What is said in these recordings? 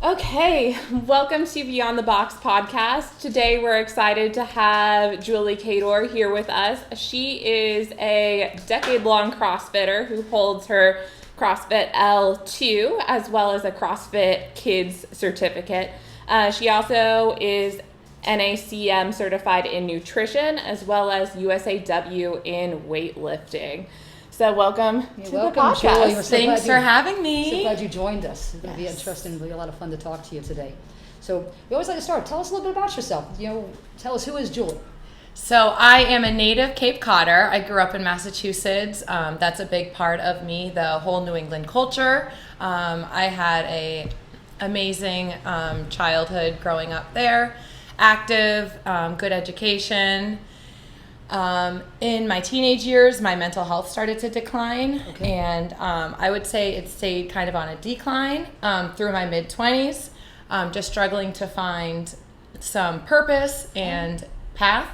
Okay, welcome to Beyond the Box podcast. Today we're excited to have Julie Kaidor here with us. She is a decade-long CrossFitter who holds her CrossFit L2 as well as a CrossFit Kids certificate. She also is NACM certified in nutrition as well as USAW in weightlifting. So welcome to the podcast. Julie. Thanks for having me. So glad you joined us. It's going to be interesting. It'll be a lot of fun to talk to you today. So we always like to start. Tell us a little bit about yourself. Tell us, who is Julie? So I am a native Cape Codder. I grew up in Massachusetts. That's a big part of me, the whole New England culture. I had a amazing childhood growing up there, active, good education. In my teenage years, my mental health started to decline, and I would say it stayed kind of on a decline through my mid-20s, just struggling to find some purpose and path.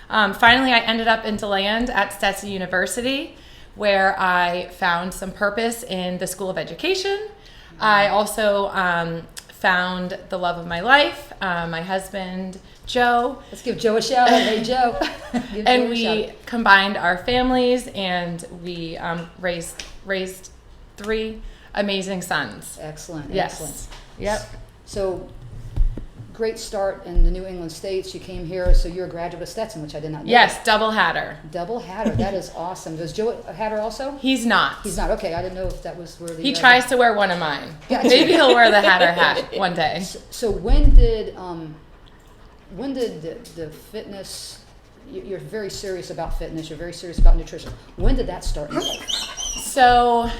Finally, I ended up in DeLand at Stetson University, where I found some purpose in the School of Education. I also found the love of my life, my husband, Joe. Let's give Joe a shout out. Hey, Joe. And we combined our families, and we raised three amazing sons. Excellent. Yes. Excellent. Yep. So, great start in the New England states. You came here, so you're a graduate of Stetson, which I did not know. Yes, double hatter. Double hatter. That is awesome. Does Joe a hatter also? He's not. He's not. Okay, I didn't know if that was where the... He tries to wear one of mine. Gotcha. Maybe he'll wear the hatter hat one day. So when did the fitness, you're very serious about fitness, you're very serious about nutrition. When did that start in your life? So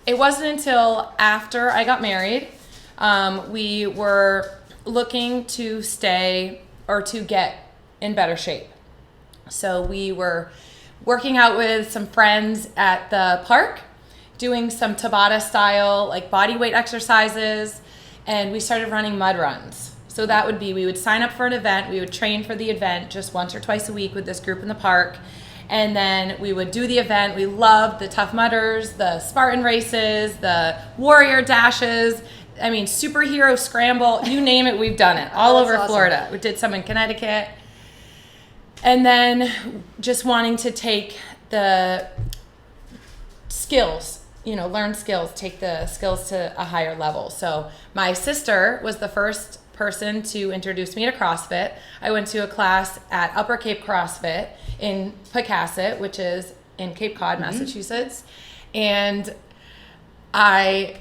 it wasn't until after I got married. We were looking to stay or to get in better shape. So we were working out with some friends at the park, doing some Tabata style like body weight exercises, and we started running mud runs. So that would be, we would sign up for an event, we would train for the event just once or twice a week with this group in the park, and then we would do the event. We loved the Tough Mudders, the Spartan races, the warrior dashes, I mean, superhero scramble, you name it, we've done it, all over awesome. Florida. We did some in Connecticut. And then just wanting to take the skills, learn skills, take the skills to a higher level. So my sister was the first person to introduce me to CrossFit. I went to a class at Upper Cape CrossFit in Pocasset, which is in Cape Cod, Massachusetts. And I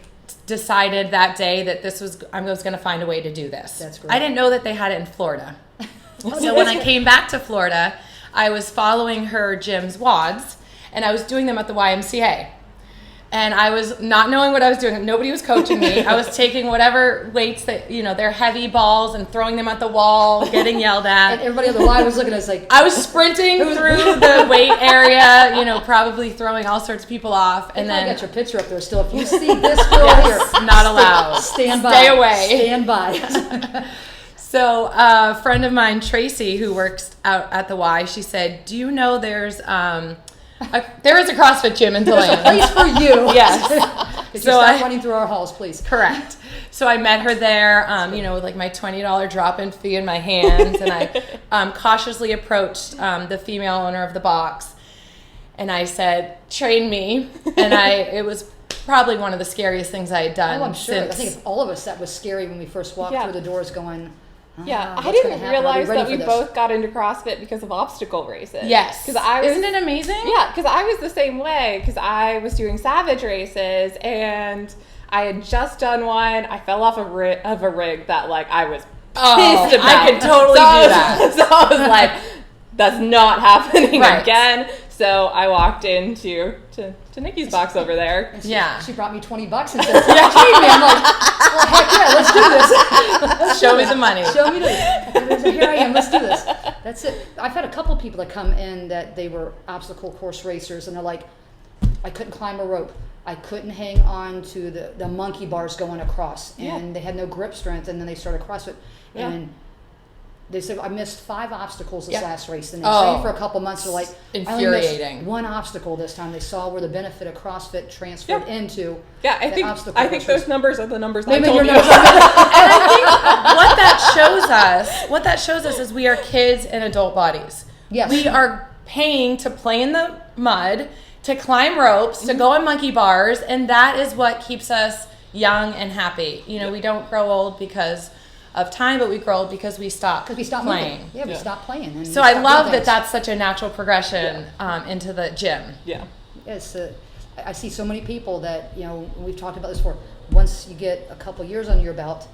decided that day that I was going to find a way to do this. That's great. I didn't know that they had it in Florida. So when I came back to Florida, I was following her gym's WODs, and I was doing them at the YMCA. And I was not knowing what I was doing. Nobody was coaching me. I was taking whatever weights that, they're heavy balls and throwing them at the wall, getting yelled at. And everybody on the line was looking at us like... I was sprinting through the weight area, probably throwing all sorts of people off. And then I got your picture up there still. If you see this girl here... Not allowed. Stand by. Stay away. Stand by. So a friend of mine, Tracy, who works out at the Y, she said, do you know there is a CrossFit gym in DeLand? Place for you. Yes. Could you stop running through our halls, please? Correct. So I met her there, with like my $20 drop-in fee in my hands, and I cautiously approached the female owner of the box, and I said, train me. And it was probably one of the scariest things I had done. Oh, I'm sure. I think all of us, that was scary when we first walked through the doors going... I didn't realize that we both got into CrossFit because of obstacle races. Yes. Isn't it amazing? Yeah, because I was the same way, because I was doing Savage races, and I had just done one. I fell off of a rig that, I was pissed about. I could totally do that. So I was like, that's not happening again. So I walked into Nikki's box over there. She brought me $20 and said, "Train me." I'm like, "Well, heck yeah, let's do this. Show me the money. Show me the. Here I am. Let's do this." That's it. I've had a couple people that come in that they were obstacle course racers, and they're like, "I couldn't climb a rope. I couldn't hang on to the monkey bars going across, and they had no grip strength." And then they started CrossFit, and They said, I missed 5 obstacles this Yeah. last race. And they trained for a couple months. They're like, I only infuriating. missed 1 obstacle this time. They saw where the benefit of CrossFit transferred into I think obstacle I think courses. those numbers are the numbers I Maybe told your you. numbers are better. And I think what that shows us is we are kids in adult bodies. Yes. We are paying to play in the mud, to climb ropes, to go on monkey bars, and that is what keeps us young and happy. You know, we don't grow old because of time, but we grow old because we stop playing. Moving. Yeah, we stopped playing. And So we I stopped love doing that things. that's such a natural progression into the gym. Yeah. Yes, I see so many people that, you know, we've talked about this before. Once you get a couple years under your belt,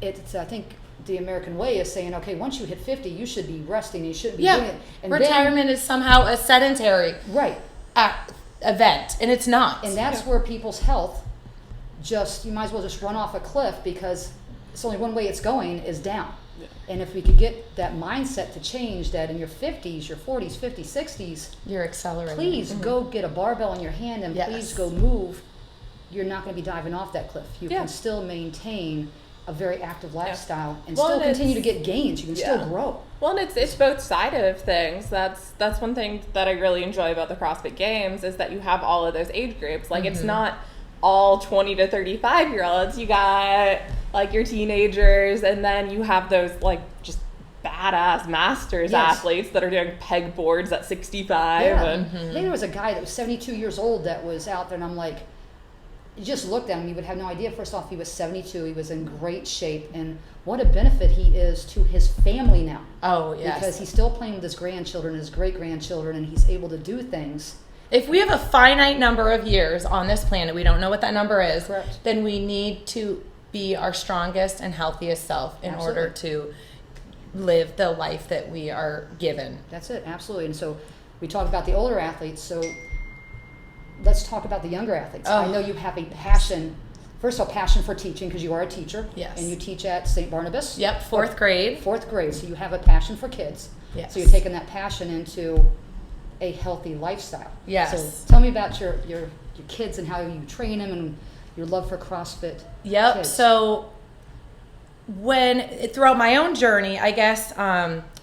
it's, I think the American way is saying, okay, once you hit 50, you should be resting. You shouldn't be doing it. And Retirement is somehow a sedentary right. event, and it's not. And that's where people's health you might as well just run off a cliff, because it's only one way it's going is down. Yeah. And if we could get that mindset to change, that in your 50s, your 40s, 50s, 60s, You're accelerating. please go get a barbell in your hand and Yes. please go move. You're not going to be diving off that cliff. You Yeah. can still maintain a very active lifestyle and Well, still and continue to it's- get gains. You can still grow. Well, and it's both sides of things. That's one thing that I really enjoy about the CrossFit Games is that you have all of those age groups. Like it's not all 20 to 35 year olds. You got like your teenagers, and then you have those like just badass masters Yes. athletes that are doing peg boards at 65. Yeah. And I think there was a guy that was 72 years old that was out there, and I'm like, you just looked at him, you would have no idea. First off, he was 72. He was in great shape, and what a benefit he is to his family now. Oh, yes. Because he's still playing with his grandchildren, his great-grandchildren, and he's able to do things. If we have a finite number of years on this planet, we don't know what that number is, Correct. then we need to be our strongest and healthiest self in order to live the life that we are given. That's it, absolutely. And so we talk about the older athletes, so let's talk about the younger athletes. I know you have a passion, first of all, passion for teaching, because you are a teacher. Yes. And you teach at St. Barnabas. Yep, fourth grade. 4th grade, so you have a passion for kids. Yes. So you're taking that passion into a healthy lifestyle. Yes. So tell me about your kids and how you train them and your love for CrossFit. Yep. kids. So throughout my own journey, I guess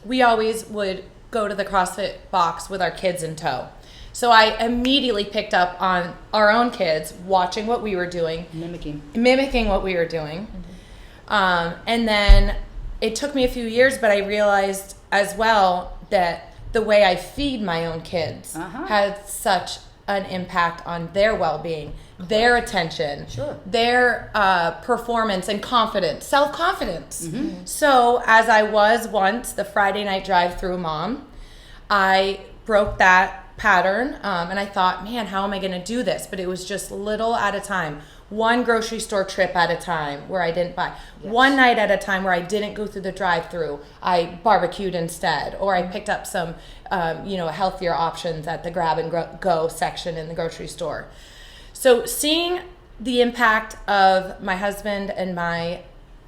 we always would go to the CrossFit box with our kids in tow. So I immediately picked up on our own kids watching what we were doing, mimicking what we were doing. And then it took me a few years, but I realized as well that the way I feed my own kids had such an impact on their well-being, their attention, their performance and confidence, self-confidence. So as I was once the Friday night drive-through mom, I broke that pattern, and I thought, man, how am I going to do this? But it was just little at a time. One grocery store trip at a time where I didn't buy. One night at a time where I didn't go through the drive-through. I barbecued instead, or I picked up some, healthier options at the grab and go section in the grocery store. So seeing the impact of my husband and my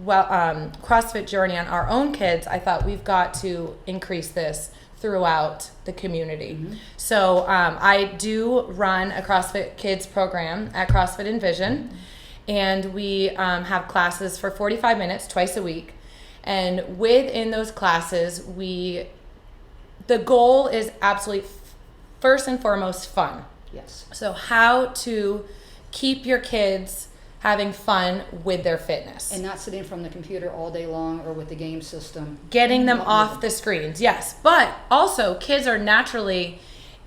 CrossFit journey on our own kids, I thought we've got to increase this throughout the community. So I do run a CrossFit Kids program at CrossFit Envision, and we have classes for 45 minutes twice a week. And within those classes, the goal is absolutely first and foremost fun. Yes. So how to keep your kids having fun with their fitness. And not sitting from the computer all day long or with the game system. Getting them off the screens, yes. But also, kids are naturally,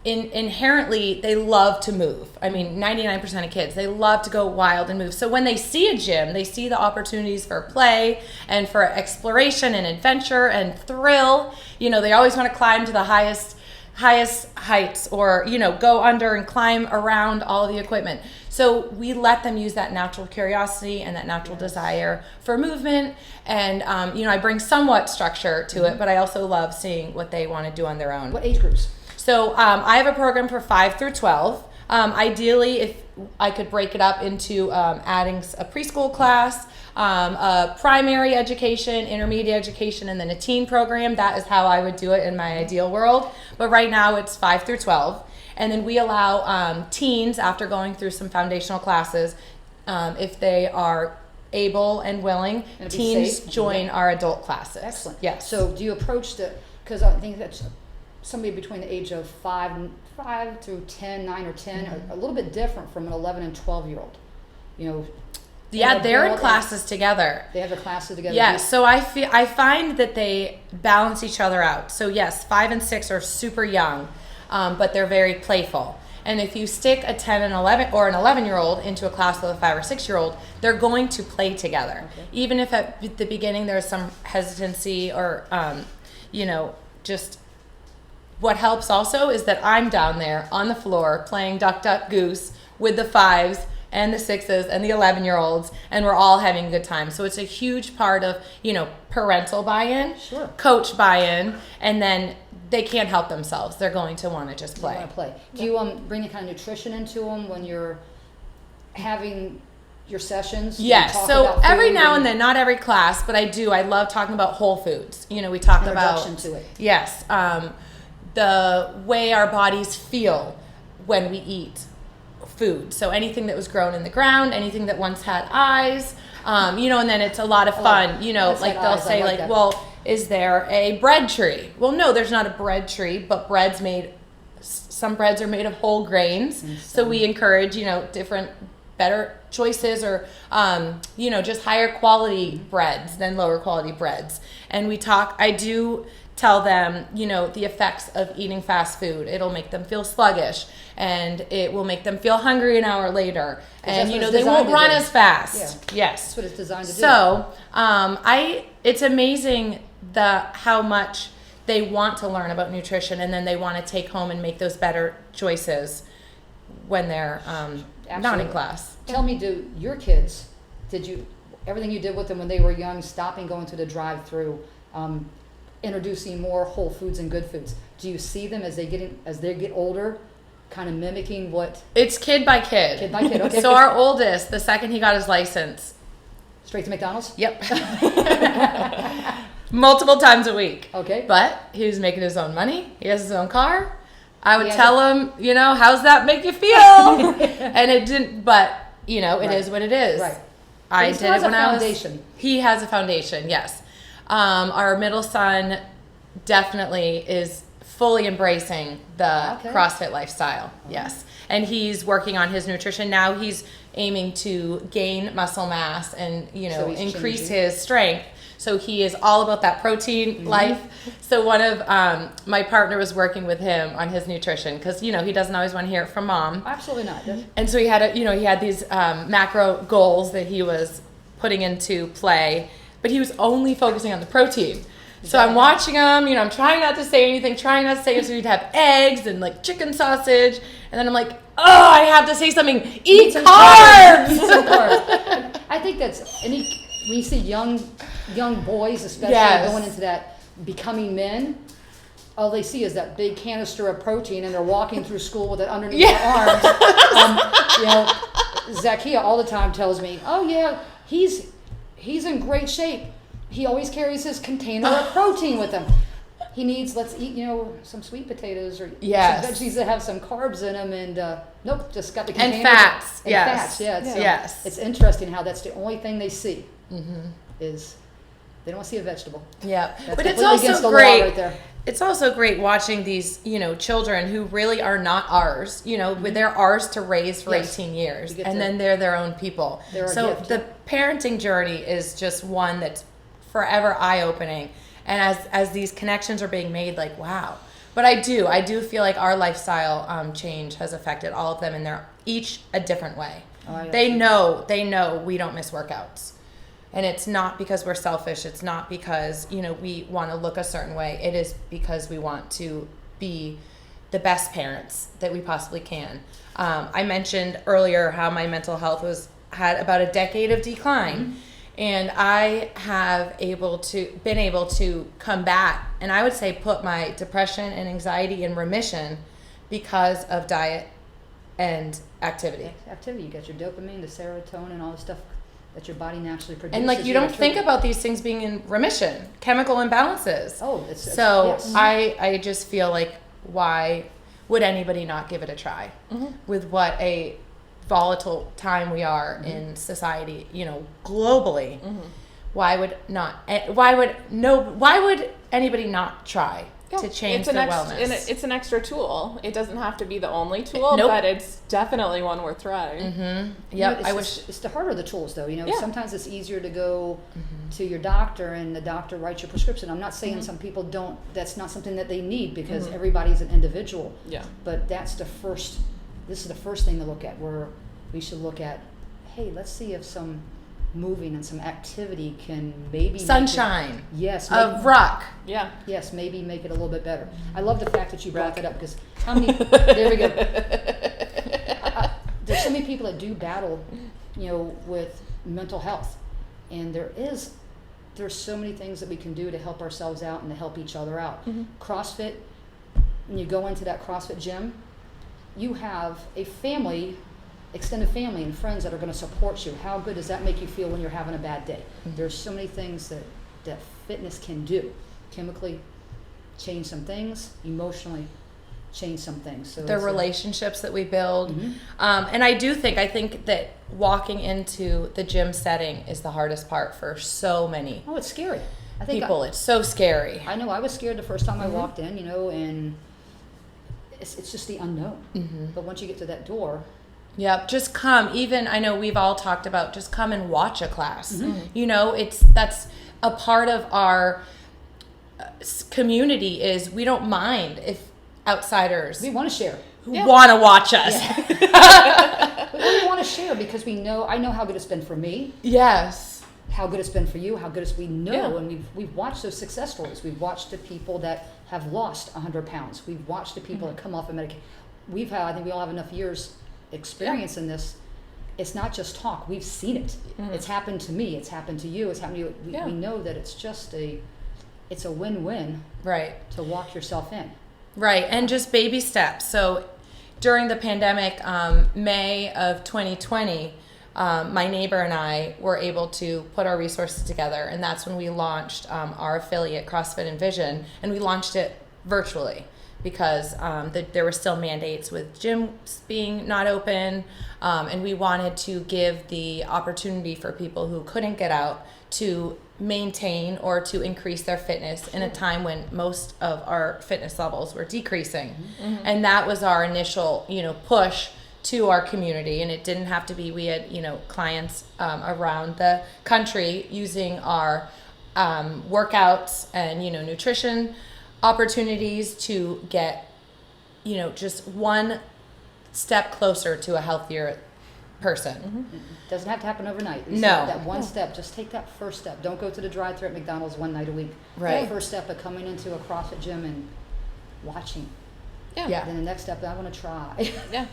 inherently, they love to move. I mean, 99% of kids, they love to go wild and move. So when they see a gym, they see the opportunities for play and for exploration and adventure and thrill. You know, they always want to climb to the highest heights, or go under and climb around all the equipment. So we let them use that natural curiosity and that natural desire for movement, and I bring somewhat structure to it, but I also love seeing what they want to do on their own. What age groups? So I have a program for 5 through 12. Ideally, if I could break it up into adding a preschool class, a primary education, intermediate education, and then a teen program. That is how I would do it in my ideal world. But right now it's 5 through 12. And then we allow teens, after going through some foundational classes, if they are able and willing, And be teens safe. join our adult classes. Excellent. Yes. So do you approach because I think that's somebody between the age of 5 through 10, 9 or 10, are a little bit different from an 11 and 12-year-old. You know. Yeah, they're in adult, classes together. They have their classes together. Yes, so I find that they balance each other out. So yes, 5 and 6 are super young, but they're very playful. And if you stick a 10 and 11 or an 11-year-old into a class with a 5 or 6-year-old, they're going to play together. Okay. Even if at the beginning there's some hesitancy or, just what helps also is that I'm down there on the floor playing Duck, Duck, Goose with the 5s and the 6s and the 11-year-olds, and we're all having a good time. So it's a huge part of, parental buy-in, sure, coach buy-in, and then they can't help themselves. They're going to want to just play. They want to play. Do you bring any kind of nutrition into them when you're having your sessions? Yes. So every now and then, not every class, but I do. I love talking about whole foods. We talk about introduction to it. Yes, the way our bodies feel when we eat food. So anything that was grown in the ground, anything that once had eyes, and then it's a lot of fun. Like they'll say like, well, is there a bread tree? Well, no, there's not a bread tree, but some breads are made of whole grains. So we encourage, different better choices or, just higher quality breads than lower quality breads. And I do tell them, the effects of eating fast food. It'll make them feel sluggish and it will make them feel hungry an hour later. And, they won't run as fast. Yeah. Yes. That's what it's designed to do. So, it's amazing how much they want to learn about nutrition and then they want to take home and make those better choices when they're not in class. Tell me, do your kids, everything you did with them when they were young, stopping going to the drive-through, introducing more whole foods and good foods, do you see them as they get older, kind of mimicking what? It's kid by kid. Kid by kid, okay. So our oldest, the second he got his license. Straight to McDonald's? Yep. Multiple times a week. Okay. But he was making his own money. He has his own car. I would tell him, how's that make you feel? And it didn't, but, it is what it is. Right. I did it when I was. He has a foundation, yes. Our middle son definitely is fully embracing the CrossFit lifestyle. Yes. And he's working on his nutrition. Now he's aiming to gain muscle mass and, increase his strength. So he is all about that protein life. So one of my partner was working with him on his nutrition because, he doesn't always want to hear it from mom. Absolutely not. And so he had these macro goals that he was putting into play, but he was only focusing on the protein. So I'm watching him, I'm trying not to say anything, so he'd have eggs and like chicken sausage. And then I'm like, oh, I have to say something. Eat carbs! I think that's, when you see young boys, especially going into that becoming men, all they see is that big canister of protein and they're walking through school with it underneath their arms. Zacchaeus all the time tells me, oh yeah, he's in great shape. He always carries his container of protein with him. He needs, let's eat, some sweet potatoes or some veggies that have some carbs in them, and nope, just got the container. And fats, fats, It's interesting how that's the only thing they see is they don't want to see a vegetable. Yeah, that's but it's also great. Right there. It's also great watching these, children who really are not ours. They're ours to raise for 18 years, and then they're their own people. So the parenting journey is just one that's forever eye-opening. And as these connections are being made, like, wow. But I do feel like our lifestyle change has affected all of them, and they're each a different way. They know we don't miss workouts. And it's not because we're selfish. It's not because, we want to look a certain way. It is because we want to be the best parents that we possibly can. I mentioned earlier how my mental health had about a decade of decline. And I have been able to come back, and I would say put my depression and anxiety in remission because of diet and activity. Activity, you got your dopamine, the serotonin, all the stuff that your body naturally produces. And you don't think about these things being in remission, chemical imbalances. Yes. I just feel like, why would anybody not give it a try with what a volatile time we are in society, globally, why would anybody not try to change their wellness? It's an extra tool. It doesn't have to be the only tool, but it's definitely one worth trying. Yep. It's the harder the tools, though. Sometimes it's easier to go to your doctor and the doctor writes your prescription. I'm not saying some people don't. That's not something that they need because everybody's an individual. Yeah. But this is the first thing to look at, where we should look at, hey, let's see if some moving and some activity can maybe sunshine. Yes. A rock. Yeah. Yes, maybe make it a little bit better. I love the fact that you brought that up, because how many? There we go. There's so many people that do battle, with mental health, and there's so many things that we can do to help ourselves out and to help each other out. CrossFit. When you go into that CrossFit gym, you have a family, extended family and friends that are going to support you. How good does that make you feel when you're having a bad day? There's so many things that fitness can do. Chemically change some things, emotionally change some things. So the relationships that we build. And I think that walking into the gym setting is the hardest part for so many. Oh, it's scary. It's so scary. I know I was scared the first time I walked in, and it's just the unknown. But once you get to that door, yep, just come. Even I know we've all talked about just come and watch a class. That's a part of our community. Is we don't mind if outsiders we want to share, want to watch us. We want to share because I know how good it's been for me. Yes. How good it's been for you, how good it's we know, and we've watched those success stories. We've watched the people that have lost 100 pounds. We've watched the people that come off of medication. I think we all have enough years experience in this. It's not just talk. We've seen it. It's happened to me. It's happened to you. It's happened to you. We know that it's just it's a win-win. Right. To walk yourself in. Right, and just baby steps. So during the pandemic, May of 2020, my neighbor and I were able to put our resources together, and that's when we launched our affiliate, CrossFit Envision, and we launched it virtually because there were still mandates with gyms being not open, and we wanted to give the opportunity for people who couldn't get out to maintain or to increase their fitness in a time when most of our fitness levels were decreasing. And that was our initial, push to our community. And it didn't have to be, we had, clients around the country using our workouts and, nutrition opportunities to get, just one step closer to a healthier person. Doesn't have to happen overnight. No. That one step, just take that first step. Don't go to the drive-thru at McDonald's one night a week. Right. That first step of coming into a CrossFit gym and watching. Yeah. Then the next step, I want to try. Yeah.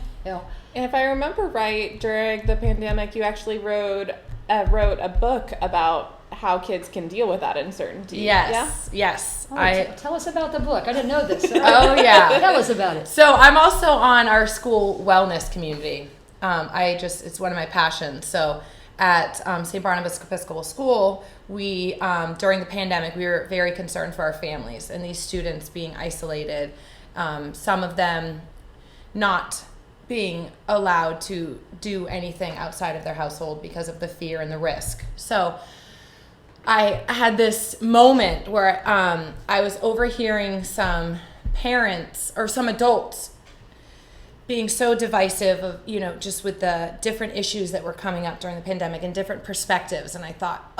And if I remember right, during the pandemic, you actually wrote a book about how kids can deal with that uncertainty. Yes. Yes. Tell us about the book. I didn't know this. Oh, yeah. Tell us about it. So I'm also on our school wellness community. It's one of my passions. So at St. Barnabas Episcopal School, we, during the pandemic, we were very concerned for our families and these students being isolated, some of them not being allowed to do anything outside of their household because of the fear and the risk. So I had this moment where I was overhearing some parents or some adults being so divisive of, just with the different issues that were coming up during the pandemic and different perspectives. And I thought,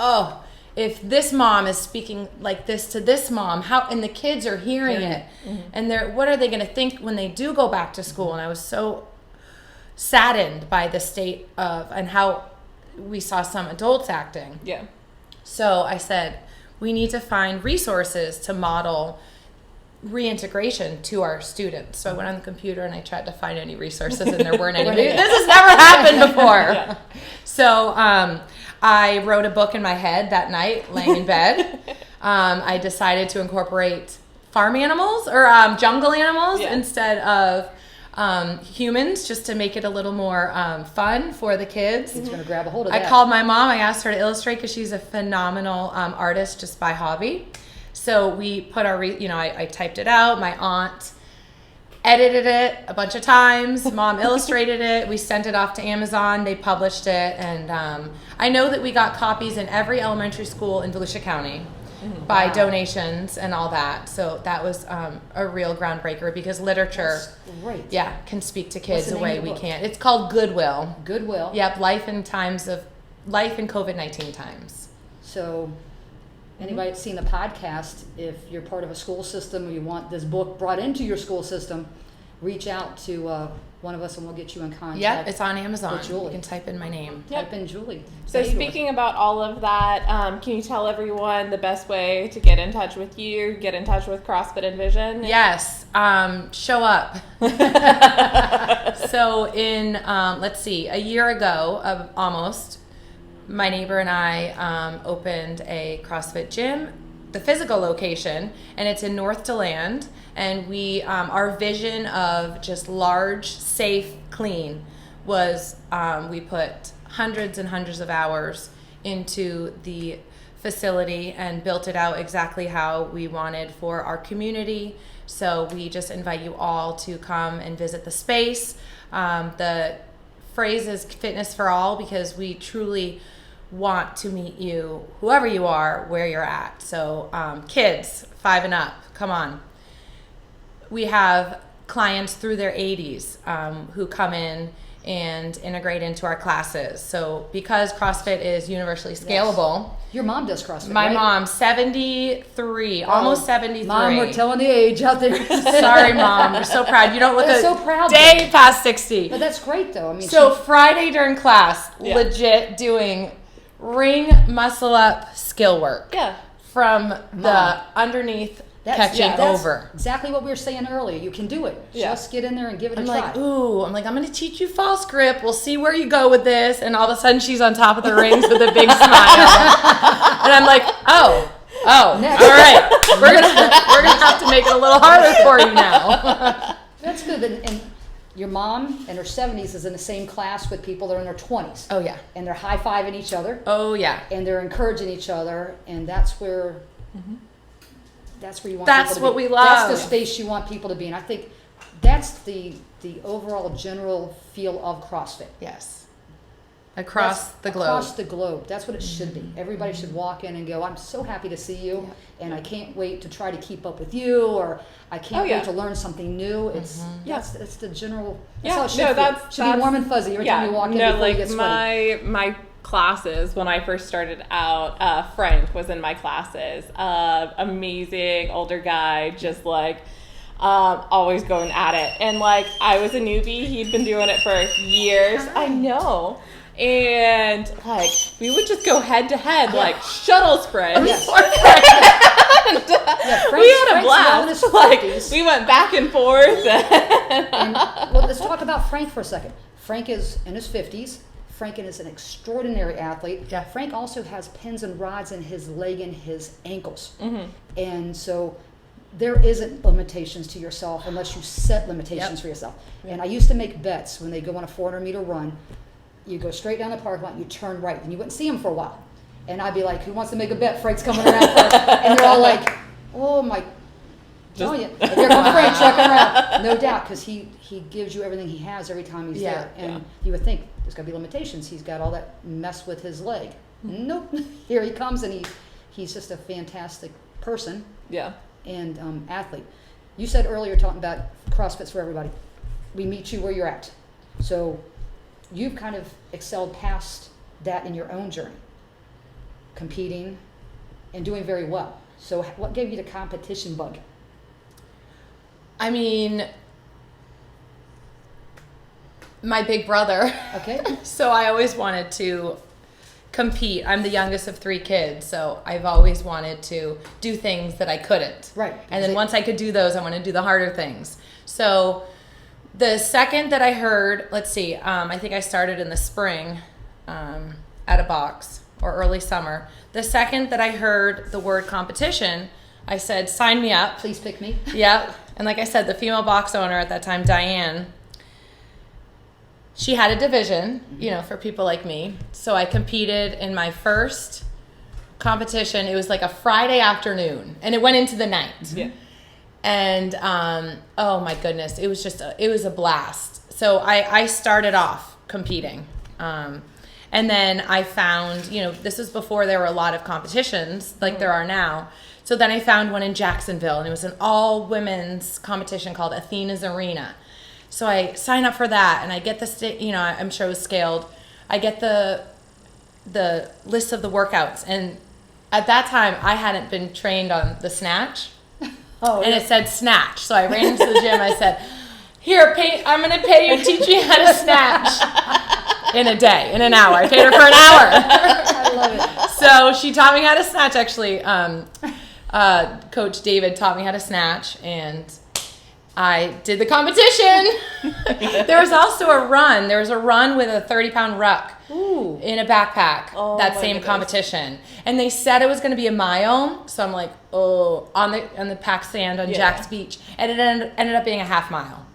if this mom is speaking like this to this mom, and the kids are hearing it, and what are they going to think when they do go back to school? And I was so saddened by the state of, and how we saw some adults acting. Yeah. So I said, we need to find resources to model reintegration to our students. So I went on the computer and I tried to find any resources, and there weren't any. This has never happened before. Yeah. So I wrote a book in my head that night, laying in bed. I decided to incorporate farm animals or jungle animals instead of humans, just to make it a little more fun for the kids. He's going to grab a hold of that. I called my mom. I asked her to illustrate because she's a phenomenal artist just by hobby. So we put I typed it out. My aunt edited it a bunch of times. Mom illustrated it. We sent it off to Amazon. They published it. And I know that we got copies in every elementary school in Volusia County by donations and all that. So that was a real groundbreaker because literature, can speak to kids the way we can't. It's called Goodwill. Goodwill. Yep, life in COVID-19 times. So anybody that's seen the podcast, if you're part of a school system or you want this book brought into your school system, reach out to one of us and we'll get you in contact. Yeah, it's on Amazon. With Julie. You can type in my name. Type in Julie. So speaking about all of that, can you tell everyone the best way to get in touch with you, get in touch with CrossFit Envision? Yes, show up. So in, let's see, a year ago, almost, my neighbor and I opened a CrossFit gym, the physical location, and it's in North DeLand. And we, our vision of just large, safe, clean was we put hundreds and hundreds of hours into the facility and built it out exactly how we wanted for our community. So we just invite you all to come and visit the space. The phrase is fitness for all because we truly want to meet you, whoever you are, where you're at. So kids, 5 and up, come on. We have clients through their 80s who come in and integrate into our classes. So because CrossFit is universally scalable. Yes. Your mom does CrossFit, My right? mom, 73, almost 73. Mom, we're telling the age out there. Sorry, Mom. We're so proud. You don't look so proud day past 60. But that's great, though. I mean, So Friday during class, legit doing ring muscle up skill work. Yeah. From the underneath catching over. Exactly what we were saying earlier. You can do it. Yeah. Just get in there and give it a try. I'm going to teach you false grip. We'll see where you go with this. And all of a sudden she's on top of the rings with a big smile. And I'm like, oh, Next. all right. We're gonna have to make it a little harder for you now. That's good. And your mom in her 70s is in the same class with people that are in their 20s. Oh, yeah. And they're high-fiving each other. Oh, yeah. And they're encouraging each other. And that's where... That's where you want That's people to be. what we love. That's the space you want people to be in. I think that's the overall general feel of CrossFit. Yes. Across the globe. Across the globe. That's what it should be. Everybody should walk in and go, I'm so happy to see you, and I can't wait to try to keep up with you, or I can't wait to learn something new. It's it's the general. That's how it should feel. Should be warm and fuzzy every time you walk in before you get sweaty. my classes when I first started out, Frank was in my classes. Amazing older guy, just like always going at it. And like I was a newbie, he'd been doing it for years. I know. And like we would just go head to head, like shuttle sprints. We had a blast. Like we went back and forth. Well, let's talk about Frank for a second. Frank is in his 50s. Frank is an extraordinary athlete. Yeah. Frank also has pins and rods in his leg and his ankles. And so there isn't limitations to yourself unless you set limitations for yourself. And I used to make bets when they go on a 400-meter run. You go straight down the parking lot, you turn right, and you wouldn't see him for a while. And I'd be like, who wants to make a bet? Frank's coming around first. And they're all like, oh my, telling you. And here comes Frank checking around. No doubt, because he gives you everything he has every time he's there. And you would think, there's got to be limitations. He's got all that mess with his leg. Nope. Here he comes, and he's just a fantastic person. Yeah. And athlete. You said earlier, talking about CrossFit's for everybody. We meet you where you're at. So you've kind of excelled past that in your own journey, competing and doing very well. So what gave you the competition bug? I mean, my big brother. Okay. So I always wanted to compete. I'm the youngest of 3 kids, so I've always wanted to do things that I couldn't. Right. And then once I could do those, I want to do the harder things. So the second that I heard, let's see, I think I started in the spring at a box or early summer. The second that I heard the word competition, I said, sign me up. Please pick me. Yep. And like I said, the female box owner at that time, Diane, she had a division, for people like me. So I competed in my first competition. It was like a Friday afternoon, and it went into the night. Yeah. And oh my goodness, it was a blast. So I started off competing. And then I found, this was before there were a lot of competitions like there are now. So then I found one in Jacksonville, and it was an all-women's competition called Athena's Arena. So I signed up for that, and I get I'm sure it was scaled. I get the list of the workouts, and at that time I hadn't been trained on the snatch. It said snatch. So I ran into the gym. I said, "Here, I'm going to pay you to teach me how to snatch in an hour." I paid her for an hour. I love it. So she taught me how to snatch. Actually, Coach David taught me how to snatch, and I did the competition. There was also a run. There was a run with a 30-pound ruck in a backpack. That same competition, and they said it was going to be a mile. So I'm like, on the packed sand on Jack's Beach, and it ended up being a half mile.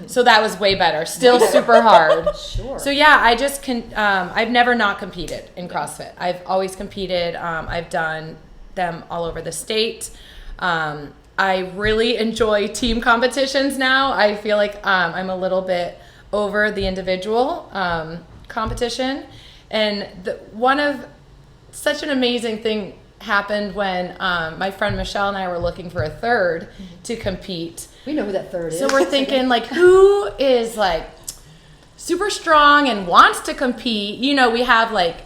So that was way better. Still super hard. Sure. So yeah, I just I've never not competed in CrossFit. I've always competed. I've done them all over the state. I really enjoy team competitions now. I feel like I'm a little bit over the individual competition. And such an amazing thing happened when my friend Michelle and I were looking for a third to compete. We know who that third is. So we're thinking, like, who is, like, super strong and wants to compete? We have, like,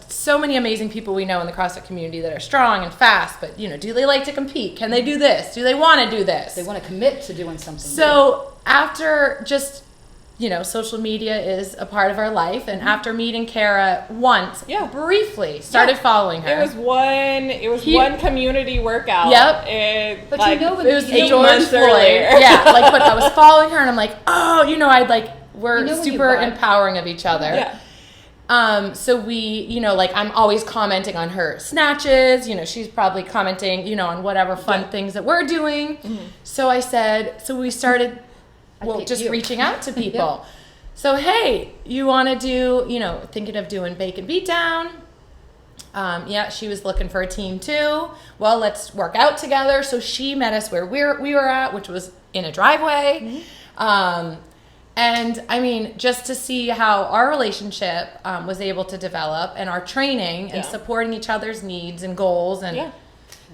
so many amazing people we know in the CrossFit community that are strong and fast, but, do they like to compete? Can they do this? Do they want to do this? They want to commit to doing something. So after just, social media is a part of our life, and after meeting Kara once, briefly, started following her. It was one community workout. Yep. But when it was George George Floyd. earlier. Yeah, but I was following her, and I'm like, we're super empowering of each other. Yeah. So we, I'm always commenting on her snatches, she's probably commenting, on whatever fun things that we're doing. So we started, reaching out to people. So, hey, you want to do, thinking of doing Bake and Beat Down. She was looking for a team too. Well, let's work out together. So she met us where we were at, which was in a driveway. And I mean, just to see how our relationship was able to develop, and our training and supporting each other's needs and goals. And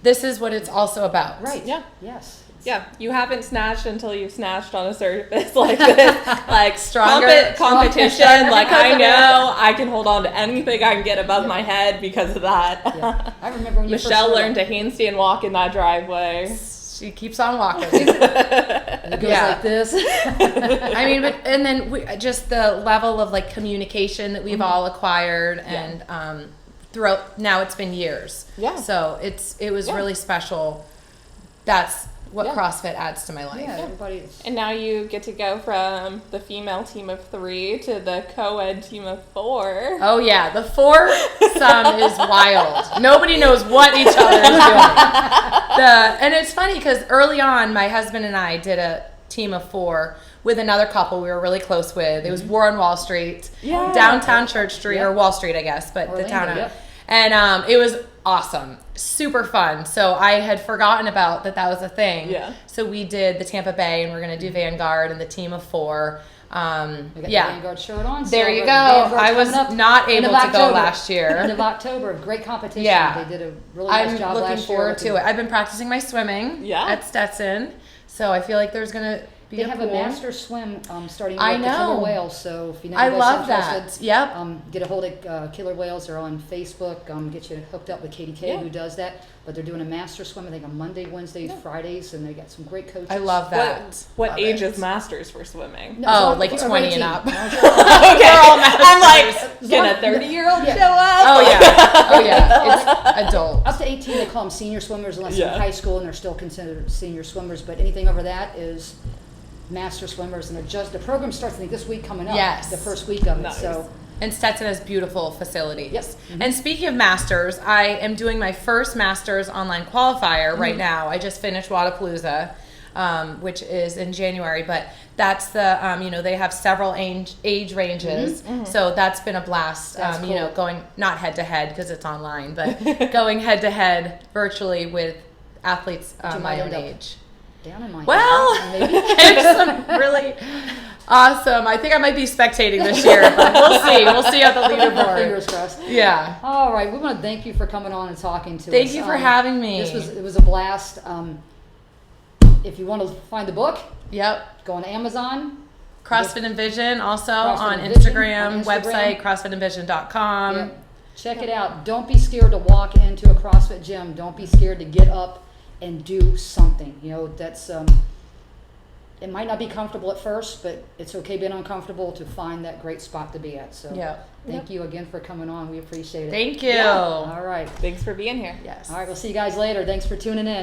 this is what it's also about. Right. Yeah. Yes. Yeah, you haven't snatched until you've snatched on a surface like this. Like Stronger competition. Like I know I can hold on to anything I can get above my head because of that. Yeah. I remember when Michelle learned to handstand walk in that driveway. She keeps on walking. And it goes like this. I mean, and then just the level of like communication that we've all acquired, and throughout now it's been years. Yeah. So it was really special. That's what CrossFit adds to my life. Yeah, everybody. And now you get to go from the female team of 3 to the co-ed team of 4. Oh yeah, the 4-some is wild. Nobody knows what each other is doing. And it's funny because early on, my husband and I did a team of 4 with another couple we were really close with. It was War on Wall Street, downtown Church Street, or Wall Street, I guess, but Orlando, the town. And it was awesome, super fun. So I had forgotten about that was a thing. Yeah. So we did the Tampa Bay, and we're going to do Vanguard and the team of 4. We got the Vanguard shirt on. There you go. I was not able to go last year. End of October. Great competition. Yeah. They did a really nice job last year. I'm looking forward to it. I've been practicing my swimming at Stetson. So I feel like there's going to be They have a master swim starting with I the know. Killer Whales. So if you know I you guys love are that. interested, Yep. get a hold of Killer Whales. They're on Facebook. Get you hooked up with Katie K, who does that. But they're doing a master swim, I think, on Monday, Wednesdays, Fridays, and they got some great coaches. I love that. What Love age it. is masters for swimming? No, like 20 and up. Okay. I'm like, can a 30-year-old show up? Oh yeah. It's adult. Up to 18, they call them senior swimmers unless they're in high school and they're still considered senior swimmers. But anything over that is master swimmers, and the program starts, I think, this week coming up. Yes. The first week of it. Nice. So And Stetson has beautiful facilities. Yes. And speaking of masters, I am doing my first masters online qualifier right now. I just finished Wadapalooza, which is in January, but that's the, they have several age ranges. So that's been a blast, Cool. going not head to head because it's online, but going head to head virtually with athletes my own age. down in my Well, maybe. there's some really awesome. I think I might be spectating this year, but we'll see. We'll see at the leaderboard. Fingers crossed. Yeah. All right, we want to thank you for coming on and talking to us. Thank you for having me. It was a blast. If you want to find the book, Yep. go on Amazon. CrossFit and Vision also CrossFit on and Vision, Instagram, on Instagram. website crossfitandvision.com. Yep. Check it out. Don't be scared to walk into a CrossFit gym. Don't be scared to get up and do something. You know, that's it might not be comfortable at first, but it's okay being uncomfortable to find that great spot to be at. So thank you again for coming on. We appreciate it. Thank you. All right. Thanks for being here. Yes. All right, we'll see you guys later. Thanks for tuning in.